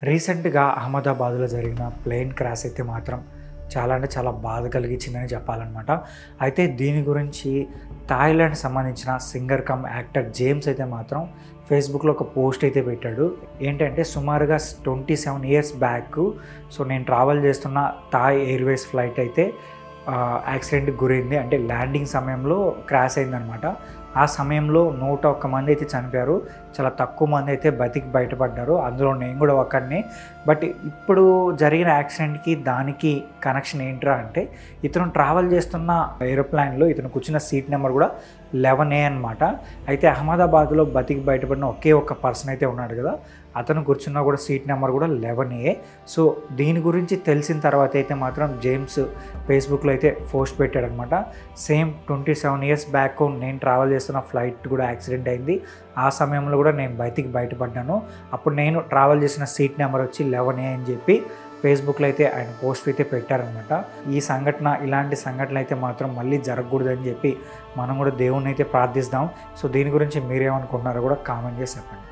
రీసెంట్‌గా అహ్మదాబాద్‌లో జరిగిన ప్లేన్ క్రాష్ అయితే మాత్రం చాలా అంటే చాలా బాధ కలిగించిందని చెప్పాలనమాట. అయితే దీని గురించి థాయిలాండ్ సంబంధించిన సింగర్ కమ్ యాక్టర్ జేమ్స్ అయితే మాత్రం ఫేస్‌బుక్‌లో ఒక పోస్ట్ అయితే పెట్టాడు. ఏంటంటే సుమారుగా 27 ఇయర్స్ బ్యాక్ నేను ట్రావెల్ చేస్తున్న థాయ్ ఎయిర్వేస్ ఫ్లైట్ అయితే యాక్సిడెంట్‌కి గురైంది. అంటే ల్యాండింగ్ సమయంలో క్రాష్ అయిందనమాట. ఆ సమయంలో 101 మంది అయితే చనిపోయారు. చాలా తక్కువ మంది అయితే బతికి బయటపడ్డారు. అందులో నేను కూడా ఒకడిని. బట్ ఇప్పుడు జరిగిన యాక్సిడెంట్‌కి దానికి కనెక్షన్ ఏంట్రా అంటే ఇతను ట్రావెల్ చేస్తున్న ఏరోప్లేన్‌లో ఇతను కూర్చున్న సీట్ నెంబర్ కూడా 11A అనమాట. అయితే అహ్మదాబాద్‌లో బతికి బయటపడిన ఒకే ఒక్క పర్సన్ అయితే ఉన్నాడు కదా! అతను కూర్చున్న కూడా సీట్ నెంబర్ కూడా 11A. సో దీని గురించి తెలిసిన తర్వాత అయితే మాత్రం జేమ్స్ ఫేస్‌బుక్‌లో అయితే పోస్ట్ పెట్టాడనమాట. సేమ్ 27 ఇయర్స్ బ్యాక్ నేను ట్రావెల్ చేస్తున్న ఫ్లైట్ కూడా యాక్సిడెంట్ అయింది. ఆ సమయంలో కూడా నేను బతికి బయటపడ్డాను. అప్పుడు నేను ట్రావెల్ చేసిన సీట్ నెంబర్ వచ్చి 11A అని చెప్పి ఫేస్‌బుక్‌లో అయితే ఆయన పోస్ట్ అయితే పెట్టారనమాట. ఈ సంఘటన ఇలాంటి సంఘటనలు అయితే మాత్రం మళ్ళీ జరగకూడదని చెప్పి మనం కూడా దేవుడిని అయితే ప్రార్థిస్తాం. సో దీని గురించి మీరేమనుకుంటున్నారో కూడా కామెంట్ చేసి చెప్పండి.